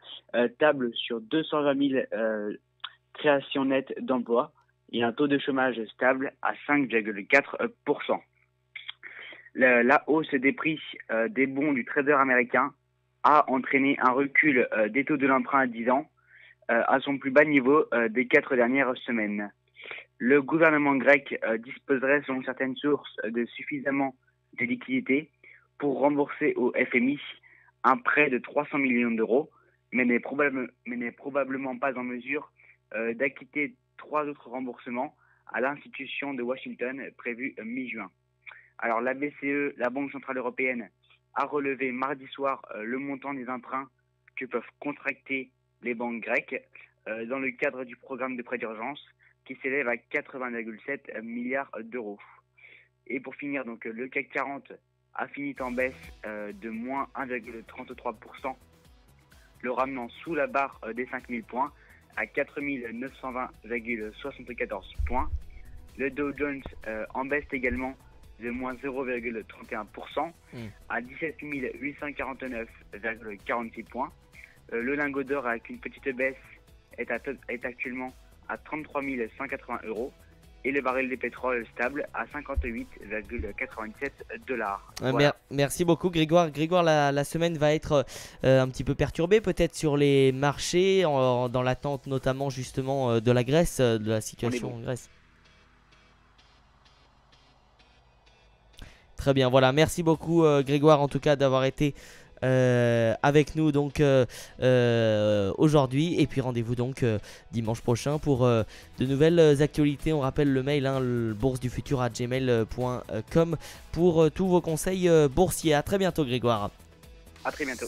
tablent sur 220 000 créations nettes d'emplois et un taux de chômage stable à 5,4%. La hausse des prix des bons du trader américain a entraîné un recul des taux de l'emprunt à 10 ans à son plus bas niveau des 4 dernières semaines. Le gouvernement grec disposerait, selon certaines sources, de suffisamment de liquidités pour rembourser au FMI un prêt de 300 millions d'euros, mais n'est probablement pas en mesure d'acquitter 3 autres remboursements à l'institution de Washington prévus mi-juin. Alors la BCE, la Banque Centrale Européenne, a relevé mardi soir le montant des emprunts que peuvent contracter les banques grecques dans le cadre du programme de prêt d'urgence qui s'élève à 80,7 milliards d'euros. Et pour finir, donc le CAC 40 a fini en baisse de moins 1,33%. le ramenant sous la barre des 5000 points à 4920,74 points. Le Dow Jones en baisse également de moins 0,31% à 17 849,46 points. Le lingot d'or avec une petite baisse est actuellement à 33 180 euros. Et le baril de pétrole stable à 58,97 $. Voilà. Merci beaucoup Grégoire. Grégoire, la semaine va être un petit peu perturbée peut-être sur les marchés, dans l'attente notamment justement de la Grèce, de la situation en Grèce. Très bien, voilà. Merci beaucoup Grégoire en tout cas d'avoir été avec nous donc aujourd'hui, et puis rendez-vous donc dimanche prochain pour de nouvelles actualités. On rappelle le mail boursedufutur@gmail.com pour tous vos conseils boursiers. À très bientôt Grégoire. À très bientôt.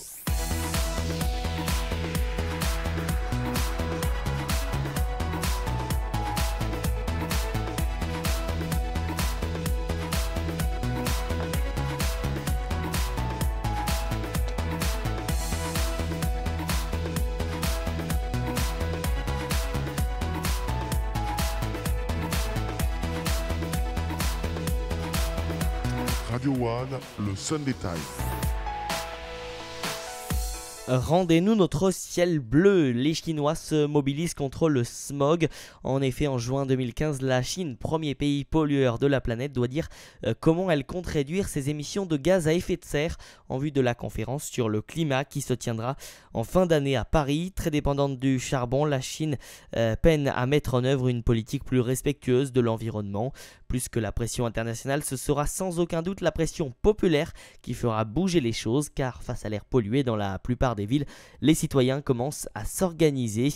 Radio One, le Sunday Times. Rendez-nous notre ciel bleu. Les Chinois se mobilisent contre le smog. En effet, en juin 2015, la Chine, premier pays pollueur de la planète, doit dire comment elle compte réduire ses émissions de gaz à effet de serre en vue de la conférence sur le climat qui se tiendra en fin d'année à Paris. Très dépendante du charbon, la Chine peine à mettre en œuvre une politique plus respectueuse de l'environnement. Plus que la pression internationale, ce sera sans aucun doute la pression populaire qui fera bouger les choses, car face à l'air pollué dans la plupart des villes, les citoyens commencent à s'organiser,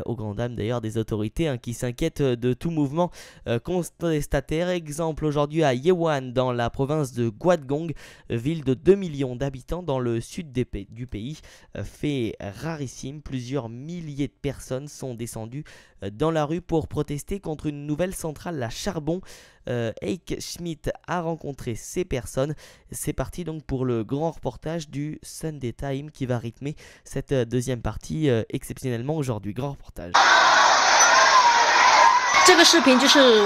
aux grandes dames d'ailleurs des autorités qui s'inquiètent de tout mouvement contestataire. Exemple aujourd'hui à Yeouan dans la province de Guangdong, ville de 2 millions d'habitants dans le sud du pays. Fait rarissime, plusieurs milliers de personnes sont descendues dans la rue pour protester contre une nouvelle centrale à charbon. Eike Schmidt a rencontré ces personnes. C'est parti donc pour le grand reportage du Sunday Times qui va rythmer cette deuxième partie exceptionnellement aujourd'hui. Grand reportage.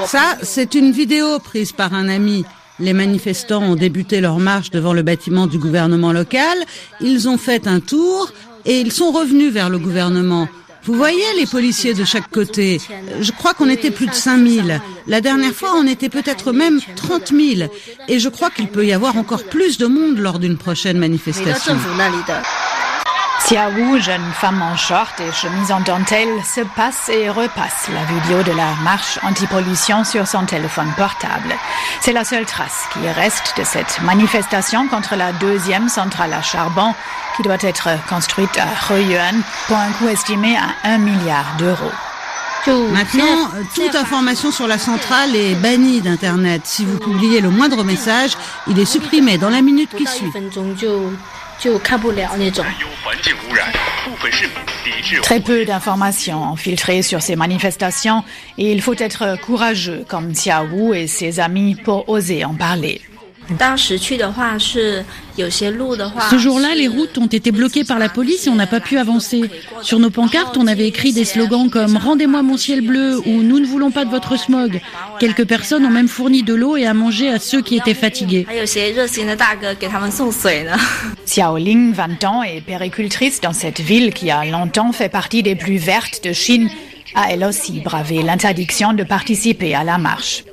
Ça, c'est une vidéo prise par un ami. Les manifestants ont débuté leur marche devant le bâtiment du gouvernement local. Ils ont fait un tour et ils sont revenus vers le gouvernement. Vous voyez les policiers de chaque côté. Je crois qu'on était plus de 5000. La dernière fois, on était peut-être même 30 000. Et je crois qu'il peut y avoir encore plus de monde lors d'une prochaine manifestation. Xia Wu, jeune femme en short et chemise en dentelle, se passe et repasse la vidéo de la marche anti-pollution sur son téléphone portable. C'est la seule trace qui reste de cette manifestation contre la deuxième centrale à charbon qui doit être construite à Heyuan pour un coût estimé à 1 milliard d'euros. Maintenant, toute information sur la centrale est bannie d'Internet. Si vous publiez le moindre message, il est supprimé dans la minute qui suit. Très peu d'informations ont filtré sur ces manifestations et il faut être courageux comme Xia Wu et ses amis pour oser en parler. Ce jour-là, les routes ont été bloquées par la police et on n'a pas pu avancer. Sur nos pancartes, on avait écrit des slogans comme « Rendez-moi mon ciel bleu » ou « Nous ne voulons pas de votre smog ». Quelques personnes ont même fourni de l'eau et à manger à ceux qui étaient fatigués. Xiao Ling, 20 ans, est péricultrice dans cette ville qui a longtemps fait partie des plus vertes de Chine, a elle aussi bravé l'interdiction de participer à la marche.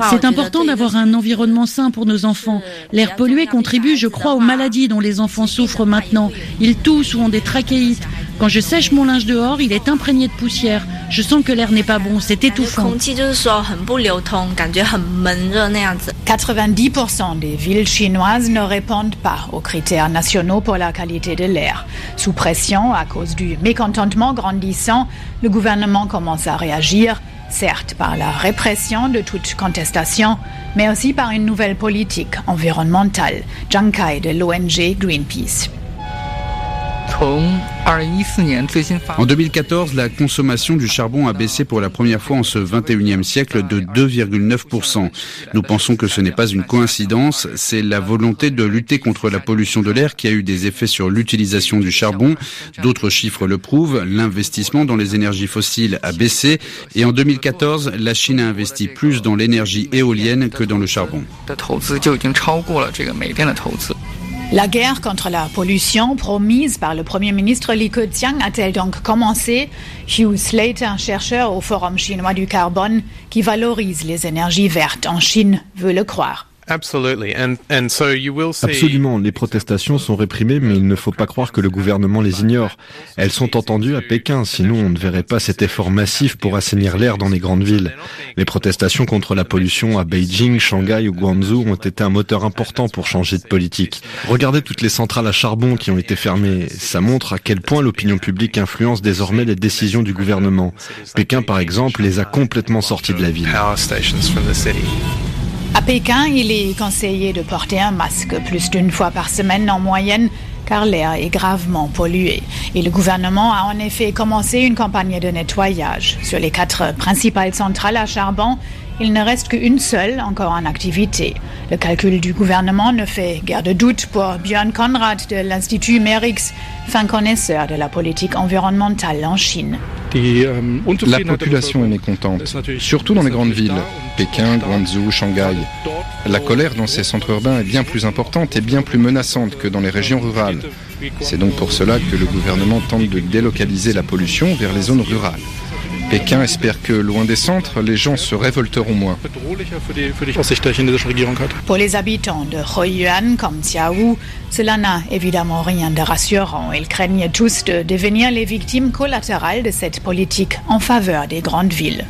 C'est important d'avoir un environnement sain pour nos enfants. L'air pollué contribue, je crois, aux maladies dont les enfants souffrent maintenant. Ils toussent ou ont des trachéites. Quand je sèche mon linge dehors, il est imprégné de poussière. Je sens que l'air n'est pas bon, c'est étouffant. 90% des villes chinoises ne répondent pas aux critères nationaux pour la qualité de l'air. Sous pression, à cause du mécontentement grandissant, le gouvernement commence à réagir, certes par la répression de toute contestation, mais aussi par une nouvelle politique environnementale. Zhang Kai de l'ONG Greenpeace. En 2014, la consommation du charbon a baissé pour la première fois en ce 21e siècle de 2,9%. Nous pensons que ce n'est pas une coïncidence, c'est la volonté de lutter contre la pollution de l'air qui a eu des effets sur l'utilisation du charbon. D'autres chiffres le prouvent, l'investissement dans les énergies fossiles a baissé et en 2014, la Chine a investi plus dans l'énergie éolienne que dans le charbon. La guerre contre la pollution promise par le Premier ministre Li Keqiang a-t-elle donc commencé? Hugh Slater, chercheur au Forum chinois du carbone qui valorise les énergies vertes en Chine, veut le croire. Absolument, les protestations sont réprimées, mais il ne faut pas croire que le gouvernement les ignore. Elles sont entendues à Pékin, sinon on ne verrait pas cet effort massif pour assainir l'air dans les grandes villes. Les protestations contre la pollution à Beijing, Shanghai ou Guangzhou ont été un moteur important pour changer de politique. Regardez toutes les centrales à charbon qui ont été fermées. Ça montre à quel point l'opinion publique influence désormais les décisions du gouvernement. Pékin, par exemple, les a complètement sortis de la ville. À Pékin, il est conseillé de porter un masque plus d'une fois par semaine en moyenne, car l'air est gravement pollué. Et le gouvernement a en effet commencé une campagne de nettoyage. Sur les 4 principales centrales à charbon, il ne reste qu'une seule encore en activité. Le calcul du gouvernement ne fait guère de doute pour Björn Konrad de l'Institut Merix, fin connaisseur de la politique environnementale en Chine. La population est mécontente, surtout dans les grandes villes, Pékin, Guangzhou, Shanghai. La colère dans ces centres urbains est bien plus importante et bien plus menaçante que dans les régions rurales. C'est donc pour cela que le gouvernement tente de délocaliser la pollution vers les zones rurales. Pékin espère que, loin des centres, les gens se révolteront moins. Pour les habitants de Huiyuan comme Xiaowu, cela n'a évidemment rien de rassurant. Ils craignent tous de devenir les victimes collatérales de cette politique en faveur des grandes villes.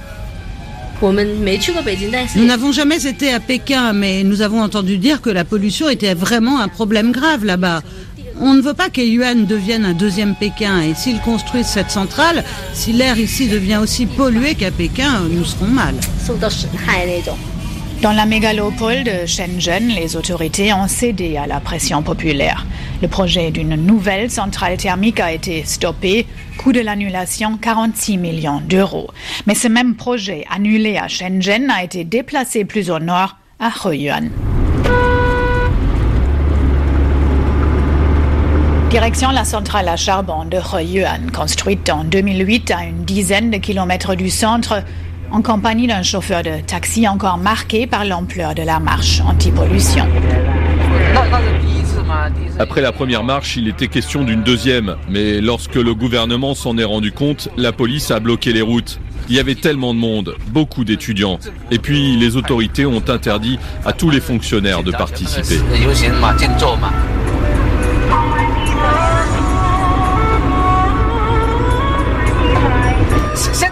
Nous n'avons jamais été à Pékin, mais nous avons entendu dire que la pollution était vraiment un problème grave là-bas. On ne veut pas qu'Huiyuan devienne un deuxième Pékin, et s'ils construisent cette centrale, si l'air ici devient aussi pollué qu'à Pékin, nous serons mal. Dans la mégalopole de Shenzhen, les autorités ont cédé à la pression populaire. Le projet d'une nouvelle centrale thermique a été stoppé. Coût de l'annulation, 46 millions d'euros. Mais ce même projet annulé à Shenzhen a été déplacé plus au nord, à Huiyuan. Direction la centrale à charbon de Huiyuan, construite en 2008 à une dizaine de kilomètres du centre, en compagnie d'un chauffeur de taxi encore marqué par l'ampleur de la marche anti-pollution. Après la première marche, il était question d'une deuxième, mais lorsque le gouvernement s'en est rendu compte, la police a bloqué les routes. Il y avait tellement de monde, beaucoup d'étudiants. Et puis les autorités ont interdit à tous les fonctionnaires de participer.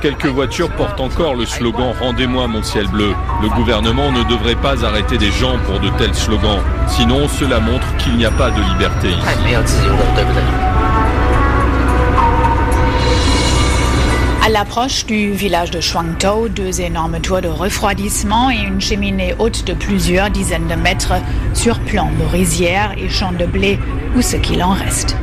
Quelques voitures portent encore le slogan « Rendez-moi mon ciel bleu ». Le gouvernement ne devrait pas arrêter des gens pour de tels slogans. Sinon, cela montre qu'il n'y a pas de liberté ici. À l'approche du village de Shuangtou, 2 énormes tours de refroidissement et une cheminée haute de plusieurs dizaines de mètres surplombent rizières et champs de blé ou ce qu'il en reste.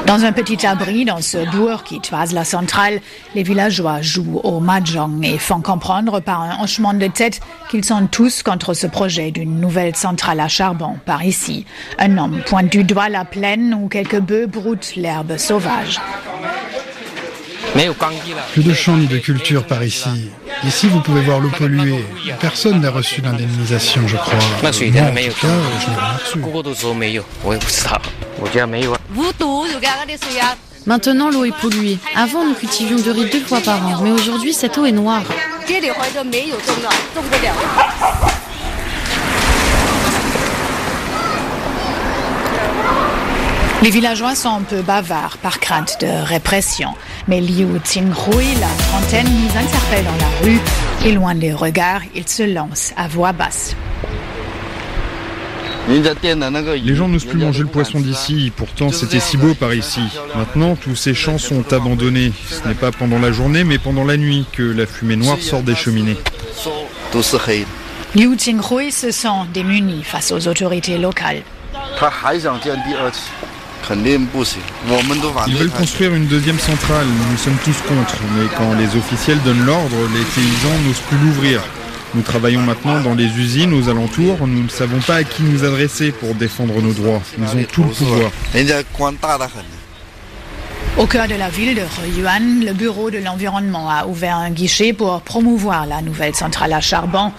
Dans un petit abri dans ce bourg qui toise la centrale, les villageois jouent au mahjong et font comprendre par un hochement de tête qu'ils sont tous contre ce projet d'une nouvelle centrale à charbon par ici. Un homme pointe du doigt la plaine où quelques bœufs broutent l'herbe sauvage. Plus de champs ni de culture par ici. Ici, vous pouvez voir l'eau polluée. Personne n'a reçu l'indemnisation, je crois. Moi, en tout cas, je n'ai rien reçu. Maintenant, l'eau est polluée. Avant, nous cultivions de riz 2 fois par an, mais aujourd'hui, cette eau est noire. Les villageois sont un peu bavards par crainte de répression. Mais Liu Qinghui, la trentaine, nous interpelle dans la rue et loin des regards, il se lance à voix basse. Les gens n'osent plus manger le poisson d'ici, pourtant c'était si beau par ici. Maintenant, tous ces champs sont abandonnés. Ce n'est pas pendant la journée, mais pendant la nuit que la fumée noire sort des cheminées. Liu Qinghui se sent démuni face aux autorités locales. Ils veulent construire une deuxième centrale, nous sommes tous contre. Mais quand les officiels donnent l'ordre, les paysans n'osent plus l'ouvrir. Nous travaillons maintenant dans les usines aux alentours, nous ne savons pas à qui nous adresser pour défendre nos droits. Ils ont tout le pouvoir. Au cœur de la ville de Heyuan, le bureau de l'environnement a ouvert un guichet pour promouvoir la nouvelle centrale à charbon.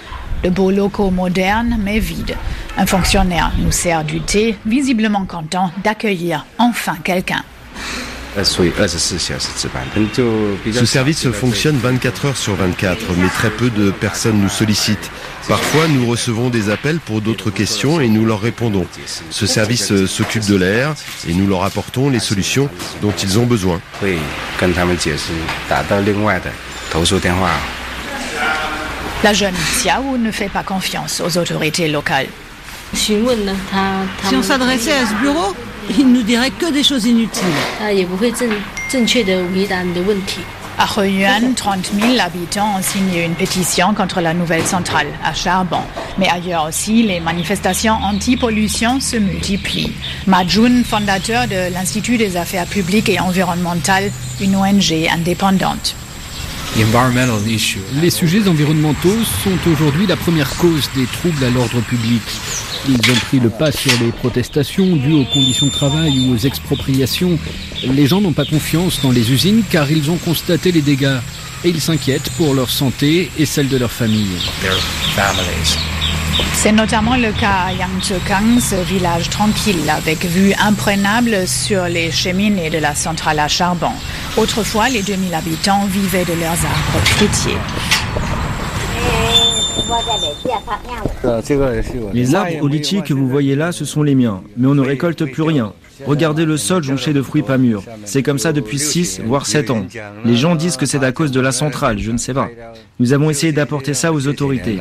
De beaux locaux modernes mais vides. Un fonctionnaire nous sert du thé, visiblement content d'accueillir enfin quelqu'un. Ce service fonctionne 24 heures sur 24, mais très peu de personnes nous sollicitent. Parfois, nous recevons des appels pour d'autres questions et nous leur répondons. Ce service s'occupe de l'air et nous leur apportons les solutions dont ils ont besoin. La jeune Xiao ne fait pas confiance aux autorités locales. Si on s'adressait à ce bureau, il nous dirait que des choses inutiles. À Heyuan, 30 000 habitants ont signé une pétition contre la nouvelle centrale à charbon. Mais ailleurs aussi, les manifestations anti-pollution se multiplient. Ma Jun, fondateur de l'Institut des affaires publiques et environnementales, une ONG indépendante. Les sujets environnementaux sont aujourd'hui la première cause des troubles à l'ordre public. Ils ont pris le pas sur les protestations dues aux conditions de travail ou aux expropriations. Les gens n'ont pas confiance dans les usines car ils ont constaté les dégâts et ils s'inquiètent pour leur santé et celle de leur famille. C'est notamment le cas à Yangzhekang, ce village tranquille avec vue imprenable sur les cheminées de la centrale à charbon. Autrefois, les 2000 habitants vivaient de leurs arbres fruitiers. Les arbres au litchi que vous voyez là, ce sont les miens, mais on ne récolte plus rien. Regardez le sol jonché de fruits pas mûrs. C'est comme ça depuis 6 voire 7 ans. Les gens disent que c'est à cause de la centrale, je ne sais pas. Nous avons essayé d'apporter ça aux autorités.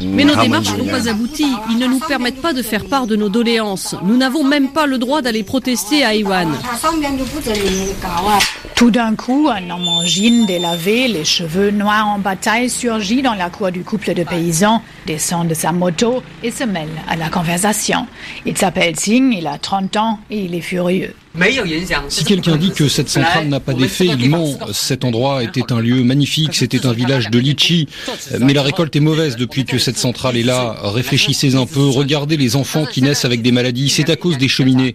Mais nos démarches n'ont pas abouti. Ils ne nous permettent pas de faire part de nos doléances. Nous n'avons même pas le droit d'aller protester à Heyuan. Tout d'un coup, un homme en jean délavé, les cheveux noirs en bataille, surgit dans la cour du couple de paysans, descend de sa moto et se mêle à la conversation. Il s'appelle Xing, il a 30 ans et il est furieux. Si quelqu'un dit que cette centrale n'a pas d'effet, il ment. Cet endroit était un lieu magnifique, c'était un village de litchi. Mais la récolte est mauvaise depuis que cette centrale est là. Réfléchissez un peu, regardez les enfants qui naissent avec des maladies. C'est à cause des cheminées.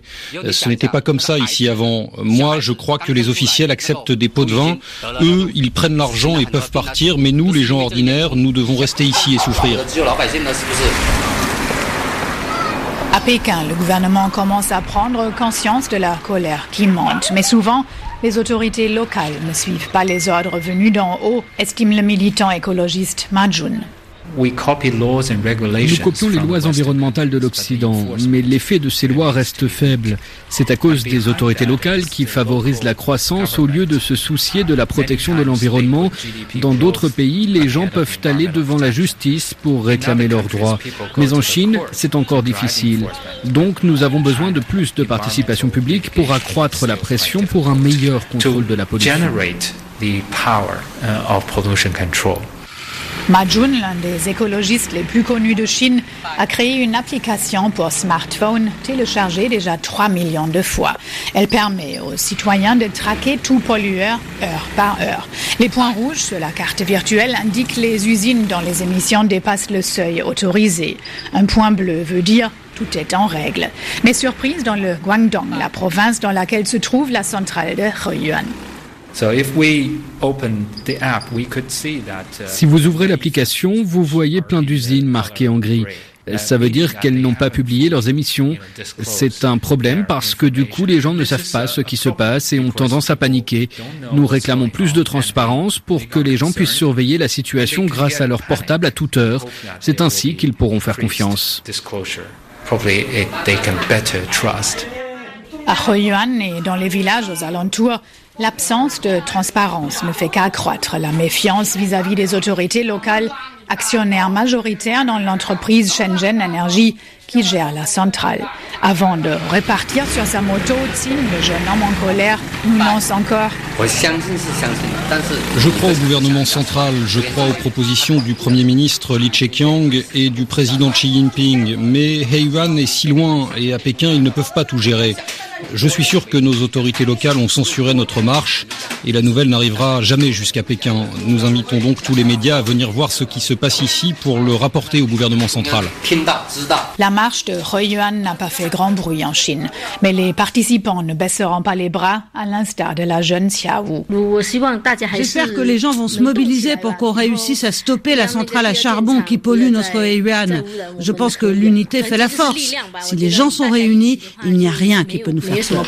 Ce n'était pas comme ça ici avant. Moi, je crois que les officiels acceptent des pots de vin. Eux, ils prennent l'argent et peuvent partir. Mais nous, les gens ordinaires, nous devons rester ici et souffrir. À Pékin, le gouvernement commence à prendre conscience de la colère qui monte. Mais souvent, les autorités locales ne suivent pas les ordres venus d'en haut, estime le militant écologiste Ma Jun. Nous copions les lois environnementales de l'Occident, mais l'effet de ces lois reste faible. C'est à cause des autorités locales qui favorisent la croissance au lieu de se soucier de la protection de l'environnement. Dans d'autres pays, les gens peuvent aller devant la justice pour réclamer leurs droits. Mais en Chine, c'est encore difficile. Donc nous avons besoin de plus de participation publique pour accroître la pression pour un meilleur contrôle de la pollution. Ma Jun, l'un des écologistes les plus connus de Chine, a créé une application pour smartphone téléchargée déjà 3 millions de fois. Elle permet aux citoyens de traquer tout pollueur heure par heure. Les points rouges sur la carte virtuelle indiquent les usines dont les émissions dépassent le seuil autorisé. Un point bleu veut dire tout est en règle. Mais surprise dans le Guangdong, la province dans laquelle se trouve la centrale de Heyuan. Si vous ouvrez l'application, vous voyez plein d'usines marquées en gris. Ça veut dire qu'elles n'ont pas publié leurs émissions. C'est un problème parce que du coup, les gens ne savent pas ce qui se passe et ont tendance à paniquer. Nous réclamons plus de transparence pour que les gens puissent surveiller la situation grâce à leur portable à toute heure. C'est ainsi qu'ils pourront faire confiance. À Heyuan et dans les villages aux alentours, l'absence de transparence ne fait qu'accroître la méfiance vis-à-vis des autorités locales actionnaire majoritaire dans l'entreprise Shenzhen Energy qui gère la centrale. Avant de repartir sur sa moto, Tim, le jeune homme en colère, nous lance encore. Je crois au gouvernement central, je crois aux propositions du Premier ministre Li Keqiang et du président Xi Jinping. Mais Heiwan est si loin et à Pékin, ils ne peuvent pas tout gérer. Je suis sûr que nos autorités locales ont censuré notre marche et la nouvelle n'arrivera jamais jusqu'à Pékin. Nous invitons donc tous les médias à venir voir ce qui se passe ici pour le rapporter au gouvernement central. La marche de Huiyuan n'a pas fait grand bruit en Chine, mais les participants ne baisseront pas les bras, à l'instar de la jeune Xia Wu. J'espère que les gens vont se mobiliser pour qu'on réussisse à stopper la centrale à charbon qui pollue notre Huiyuan. Je pense que l'unité fait la force. Si les gens sont réunis, il n'y a rien qui peut nous faire peur.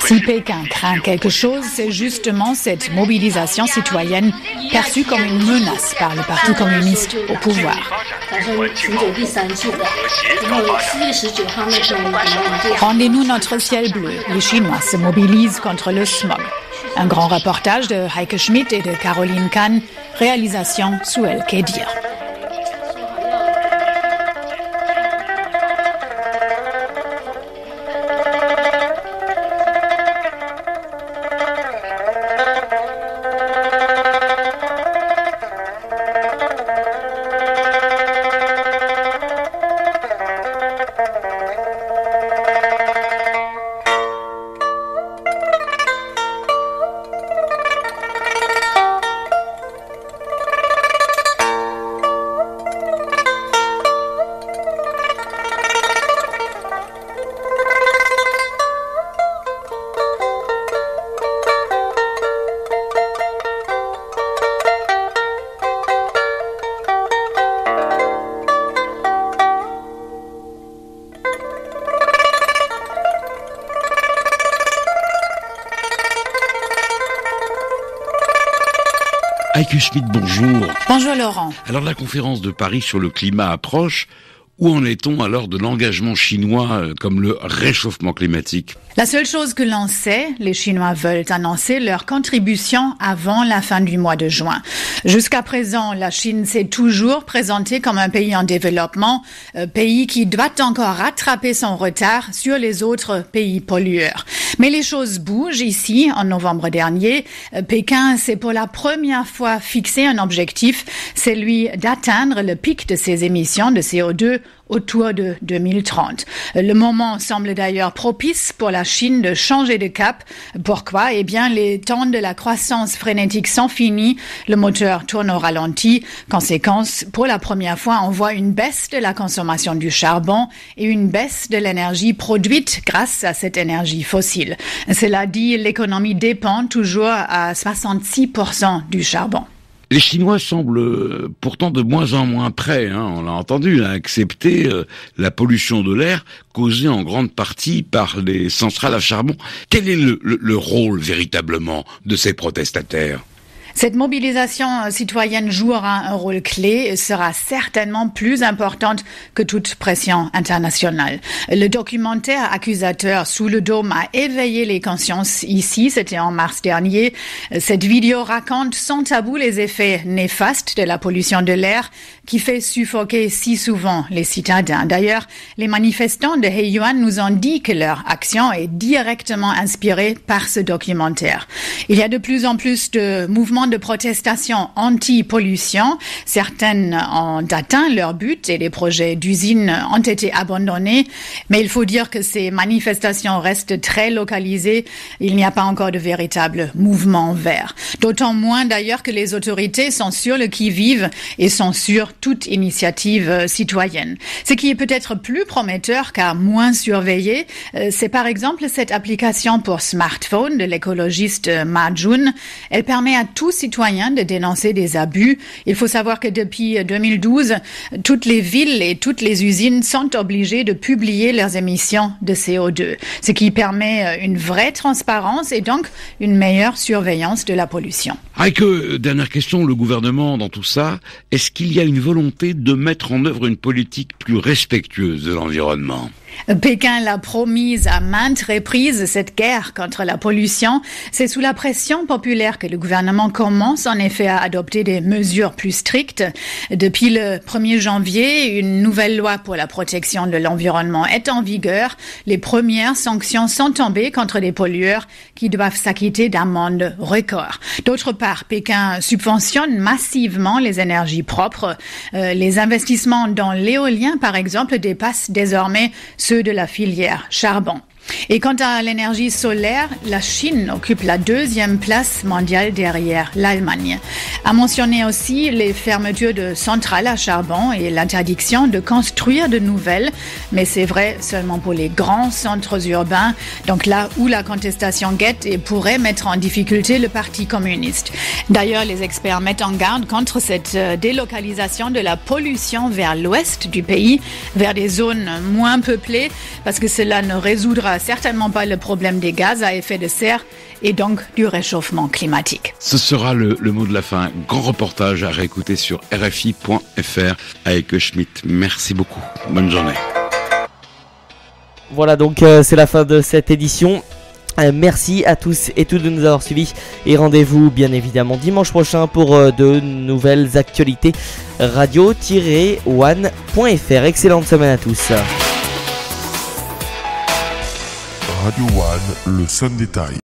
Si Pékin craint quelque chose, c'est justement cette mobilisation citoyenne perçue comme une menace par le Parti communiste au pouvoir. Rendez-nous notre ciel bleu. Les Chinois se mobilisent contre le smog. Un grand reportage de Heike Schmidt et de Caroline Kahn. Réalisation Souel Kedir. Heike Schmidt, bonjour. Bonjour Laurent. Alors la conférence de Paris sur le climat approche. Où en est-on alors de l'engagement chinois comme le réchauffement climatique ? La seule chose que l'on sait, les Chinois veulent annoncer leur contribution avant la fin du mois de juin. Jusqu'à présent, la Chine s'est toujours présentée comme un pays en développement, pays qui doit encore rattraper son retard sur les autres pays pollueurs. Mais les choses bougent ici. En novembre dernier, Pékin s'est pour la première fois fixé un objectif, celui d'atteindre le pic de ses émissions de CO2 autour de 2030. Le moment semble d'ailleurs propice pour la Chine de changer de cap. Pourquoi ? Eh bien, les temps de la croissance frénétique sont finis. Le moteur tourne au ralenti. Conséquence, pour la première fois, on voit une baisse de la consommation du charbon et une baisse de l'énergie produite grâce à cette énergie fossile. Cela dit, l'économie dépend toujours à 66% du charbon. Les Chinois semblent pourtant de moins en moins prêts, on l'a entendu, à accepter la pollution de l'air causée en grande partie par les centrales à charbon. Quel est le rôle véritablement de ces protestataires ? Cette mobilisation citoyenne jouera un rôle clé et sera certainement plus importante que toute pression internationale. Le documentaire accusateur Sous le dôme a éveillé les consciences ici, c'était en mars dernier. Cette vidéo raconte sans tabou les effets néfastes de la pollution de l'air qui fait suffoquer si souvent les citadins. D'ailleurs, les manifestants de Huiyuan nous ont dit que leur action est directement inspirée par ce documentaire. Il y a de plus en plus de mouvements de protestation anti-pollution. Certaines ont atteint leur but et les projets d'usines ont été abandonnés. Mais il faut dire que ces manifestations restent très localisées. Il n'y a pas encore de véritable mouvement vert. D'autant moins d'ailleurs que les autorités sont sur le qui-vive et sont sur toute initiative citoyenne. Ce qui est peut-être plus prometteur car moins surveillé, c'est par exemple cette application pour smartphone de l'écologiste Ma Jun. Elle permet à tout citoyen de dénoncer des abus. Il faut savoir que depuis 2012, toutes les villes et toutes les usines sont obligées de publier leurs émissions de CO2, ce qui permet une vraie transparence et donc une meilleure surveillance de la pollution. Heike, dernière question, le gouvernement dans tout ça, est-ce qu'il y a une volonté de mettre en œuvre une politique plus respectueuse de l'environnement ? Pékin l'a promise à maintes reprises, cette guerre contre la pollution. C'est sous la pression populaire que le gouvernement commence en effet à adopter des mesures plus strictes. Depuis le 1er janvier, une nouvelle loi pour la protection de l'environnement est en vigueur. Les premières sanctions sont tombées contre les pollueurs qui doivent s'acquitter d'amendes records. D'autre part, Pékin subventionne massivement les énergies propres. Les investissements dans l'éolien, par exemple, dépassent désormais ceux de la filière charbon. Et quant à l'énergie solaire, la Chine occupe la 2e place mondiale derrière l'Allemagne. A mentionné aussi les fermetures de centrales à charbon et l'interdiction de construire de nouvelles, mais c'est vrai seulement pour les grands centres urbains, donc là où la contestation guette et pourrait mettre en difficulté le Parti communiste. D'ailleurs, les experts mettent en garde contre cette délocalisation de la pollution vers l'ouest du pays, vers des zones moins peuplées, parce que cela ne résoudra certainement pas le problème des gaz à effet de serre et donc du réchauffement climatique. Ce sera le mot de la fin. Grand reportage à réécouter sur rfi.fr avec Schmitt. Merci beaucoup. Bonne journée. Voilà, donc c'est la fin de cette édition. Merci à tous et toutes de nous avoir suivis et rendez-vous bien évidemment dimanche prochain pour de nouvelles actualités radio-one.fr. Excellente semaine à tous. Radio One, le son détail.